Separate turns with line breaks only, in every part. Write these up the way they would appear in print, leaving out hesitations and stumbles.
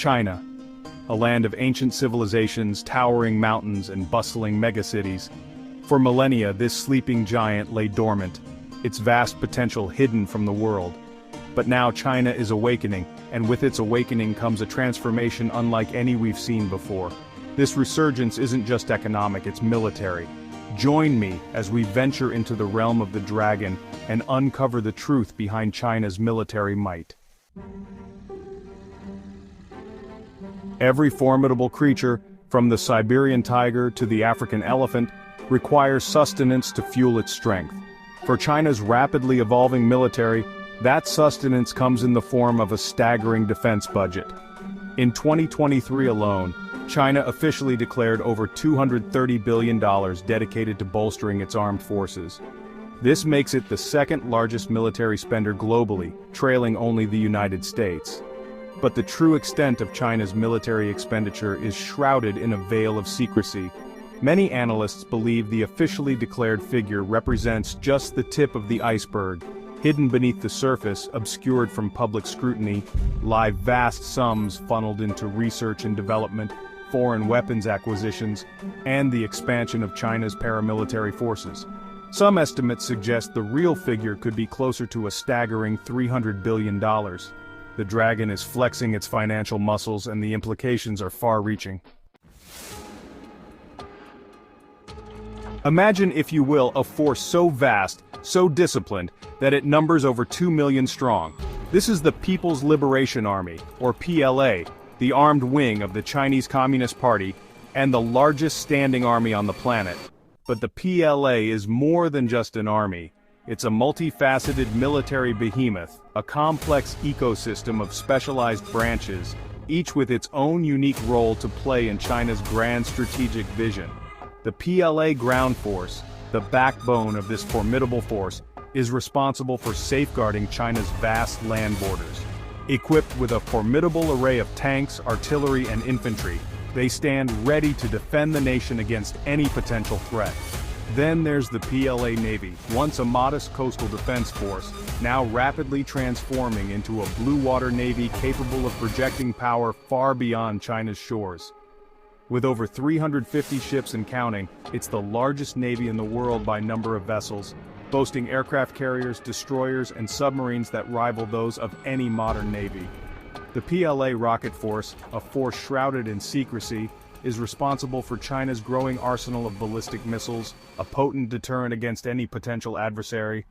China, a land of ancient civilizations, towering mountains, and bustling megacities. For millennia, this sleeping giant lay dormant, its vast potential hidden from the world. But now China is awakening, and with its awakening comes a transformation unlike any we've seen before. This resurgence isn't just economic, it's military. Join me as we venture into the realm of the dragon and uncover the truth behind China's military might. Every formidable creature, from the Siberian tiger to the African elephant, requires sustenance to fuel its strength. For China's rapidly evolving military, that sustenance comes in the form of a staggering defense budget. In 2023 alone, China officially declared over $230 billion dedicated to bolstering its armed forces. This makes it the second largest military spender globally, trailing only the United States. But the true extent of China's military expenditure is shrouded in a veil of secrecy. Many analysts believe the officially declared figure represents just the tip of the iceberg. Hidden beneath the surface, obscured from public scrutiny, lie vast sums funneled into research and development, foreign weapons acquisitions, and the expansion of China's paramilitary forces. Some estimates suggest the real figure could be closer to a staggering $300 billion. The dragon is flexing its financial muscles, and the implications are far-reaching. Imagine, if you will, a force so vast, so disciplined, that it numbers over 2 million strong. This is the People's Liberation Army, or PLA, the armed wing of the Chinese Communist Party, and the largest standing army on the planet. But the PLA is more than just an army. It's a multifaceted military behemoth, a complex ecosystem of specialized branches, each with its own unique role to play in China's grand strategic vision. The PLA ground force, the backbone of this formidable force, is responsible for safeguarding China's vast land borders. Equipped with a formidable array of tanks, artillery, and infantry, they stand ready to defend the nation against any potential threat. Then there's the PLA Navy, once a modest coastal defense force, now rapidly transforming into a blue water navy capable of projecting power far beyond China's shores. With over 350 ships and counting, it's the largest navy in the world by number of vessels, boasting aircraft carriers, destroyers, and submarines that rival those of any modern navy. The PLA rocket force, a force shrouded in secrecy, is responsible for China's growing arsenal of ballistic missiles, a potent deterrent against any potential adversary.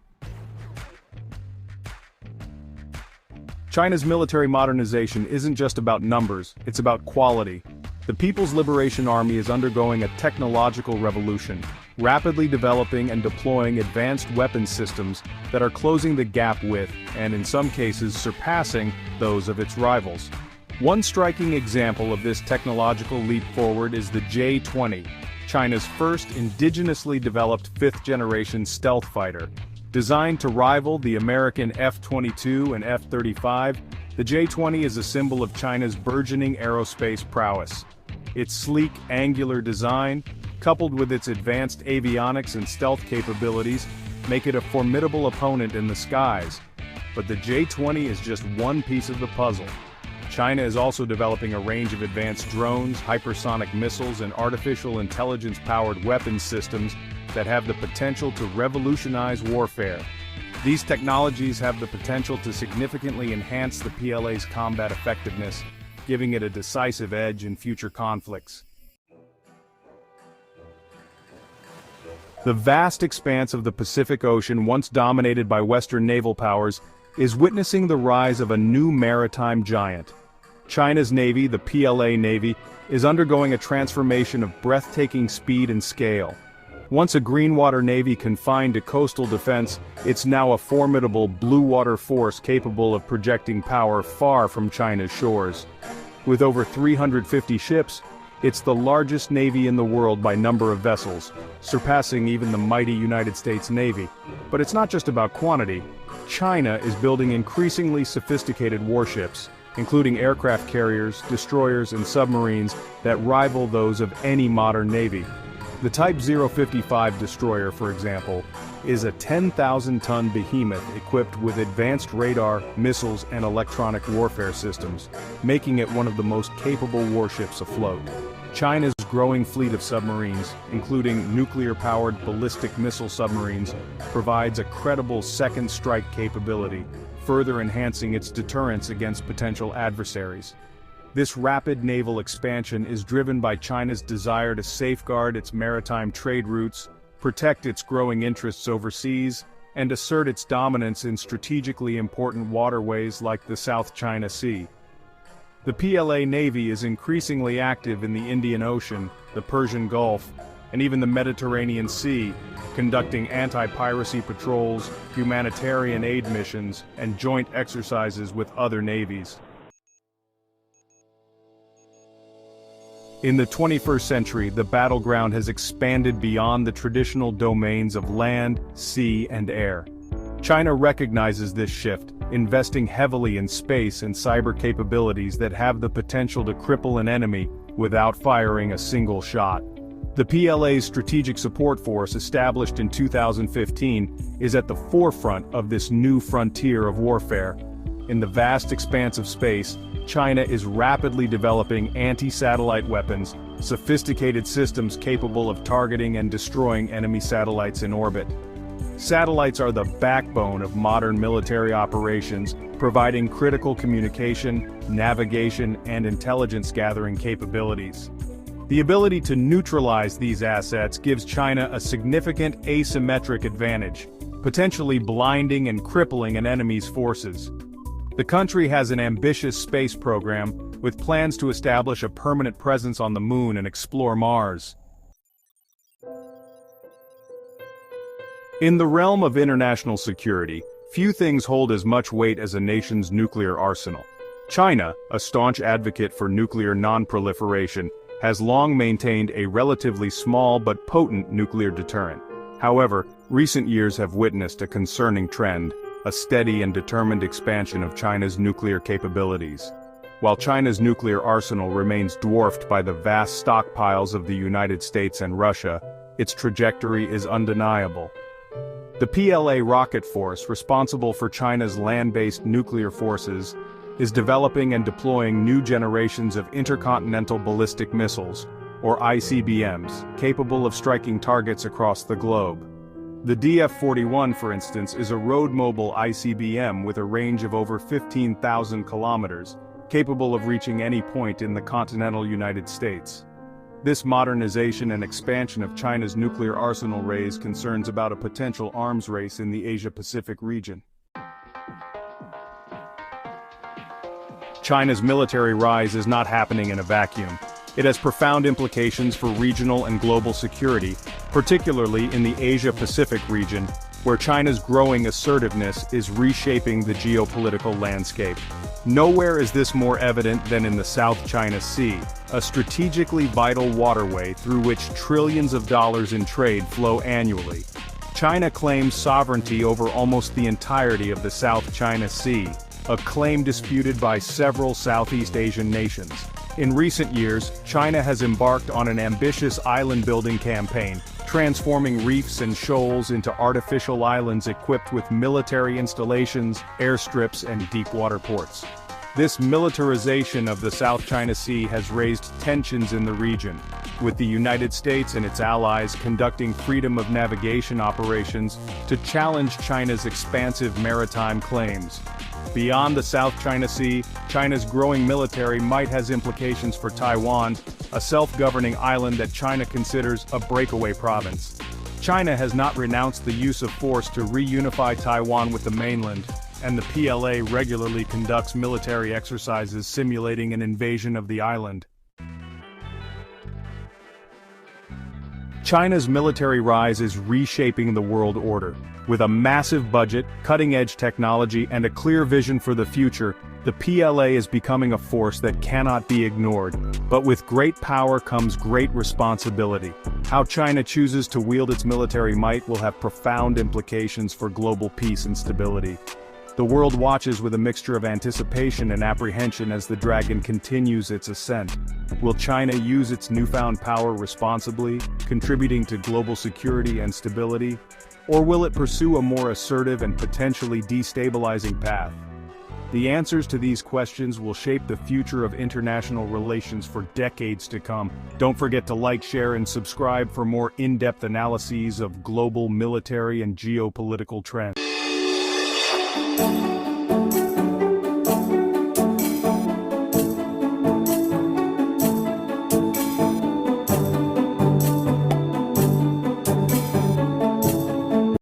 China's military modernization isn't just about numbers, it's about quality. The People's Liberation Army is undergoing a technological revolution, rapidly developing and deploying advanced weapons systems that are closing the gap with, and in some cases surpassing, those of its rivals. One striking example of this technological leap forward is the J-20, China's first indigenously developed fifth-generation stealth fighter. Designed to rival the American F-22 and F-35, the J-20 is a symbol of China's burgeoning aerospace prowess. Its sleek, angular design, coupled with its advanced avionics and stealth capabilities, make it a formidable opponent in the skies. But the J-20 is just one piece of the puzzle. China is also developing a range of advanced drones, hypersonic missiles, and artificial intelligence-powered weapons systems that have the potential to revolutionize warfare. These technologies have the potential to significantly enhance the PLA's combat effectiveness, giving it a decisive edge in future conflicts. The vast expanse of the Pacific Ocean, once dominated by Western naval powers, is witnessing the rise of a new maritime giant. China's Navy, the PLA Navy, is undergoing a transformation of breathtaking speed and scale. Once a green-water navy confined to coastal defense, it's now a formidable blue-water force capable of projecting power far from China's shores. With over 350 ships, it's the largest navy in the world by number of vessels, surpassing even the mighty United States Navy. But it's not just about quantity. China is building increasingly sophisticated warships, including aircraft carriers, destroyers, and submarines that rival those of any modern navy. The Type 055 destroyer, for example, is a 10,000-ton behemoth equipped with advanced radar, missiles, and electronic warfare systems, making it one of the most capable warships afloat. China's growing fleet of submarines, including nuclear-powered ballistic missile submarines, provides a credible second strike capability, further enhancing its deterrence against potential adversaries. This rapid naval expansion is driven by China's desire to safeguard its maritime trade routes, protect its growing interests overseas, and assert its dominance in strategically important waterways like the South China Sea. The PLA Navy is increasingly active in the Indian Ocean, the Persian Gulf, and even the Mediterranean Sea, conducting anti-piracy patrols, humanitarian aid missions, and joint exercises with other navies. In the 21st century, the battleground has expanded beyond the traditional domains of land, sea, and air. China recognizes this shift, investing heavily in space and cyber capabilities that have the potential to cripple an enemy without firing a single shot. The PLA's Strategic Support Force, established in 2015, is at the forefront of this new frontier of warfare. In the vast expanse of space, China is rapidly developing anti-satellite weapons, sophisticated systems capable of targeting and destroying enemy satellites in orbit. Satellites are the backbone of modern military operations, providing critical communication, navigation, and intelligence-gathering capabilities. The ability to neutralize these assets gives China a significant asymmetric advantage, potentially blinding and crippling an enemy's forces. The country has an ambitious space program, with plans to establish a permanent presence on the Moon and explore Mars. In the realm of international security, few things hold as much weight as a nation's nuclear arsenal. China, a staunch advocate for nuclear non-proliferation, has long maintained a relatively small but potent nuclear deterrent. However, recent years have witnessed a concerning trend: a steady and determined expansion of China's nuclear capabilities. While China's nuclear arsenal remains dwarfed by the vast stockpiles of the United States and Russia, its trajectory is undeniable. The PLA rocket force, responsible for China's land-based nuclear forces, is developing and deploying new generations of intercontinental ballistic missiles, or ICBMs, capable of striking targets across the globe. The DF-41, for instance, is a road-mobile ICBM with a range of over 15,000 kilometers, capable of reaching any point in the continental United States. This modernization and expansion of China's nuclear arsenal raise concerns about a potential arms race in the Asia-Pacific region. China's military rise is not happening in a vacuum. It has profound implications for regional and global security, particularly in the Asia-Pacific region, where China's growing assertiveness is reshaping the geopolitical landscape. Nowhere is this more evident than in the South China Sea, a strategically vital waterway through which trillions of dollars in trade flow annually. China claims sovereignty over almost the entirety of the South China Sea, a claim disputed by several Southeast Asian nations. In recent years, China has embarked on an ambitious island-building campaign, transforming reefs and shoals into artificial islands equipped with military installations, airstrips, and deep-water ports. This militarization of the South China Sea has raised tensions in the region, with the United States and its allies conducting freedom of navigation operations to challenge China's expansive maritime claims. Beyond the South China Sea, China's growing military might have implications for Taiwan, a self-governing island that China considers a breakaway province. China has not renounced the use of force to reunify Taiwan with the mainland, and the PLA regularly conducts military exercises simulating an invasion of the island. China's military rise is reshaping the world order. With a massive budget, cutting-edge technology, and a clear vision for the future, the PLA is becoming a force that cannot be ignored. But with great power comes great responsibility. How China chooses to wield its military might will have profound implications for global peace and stability. The world watches with a mixture of anticipation and apprehension as the dragon continues its ascent. Will China use its newfound power responsibly, contributing to global security and stability? Or will it pursue a more assertive and potentially destabilizing path? The answers to these questions will shape the future of international relations for decades to come. Don't forget to like, share, and subscribe for more in-depth analyses of global military and geopolitical trends.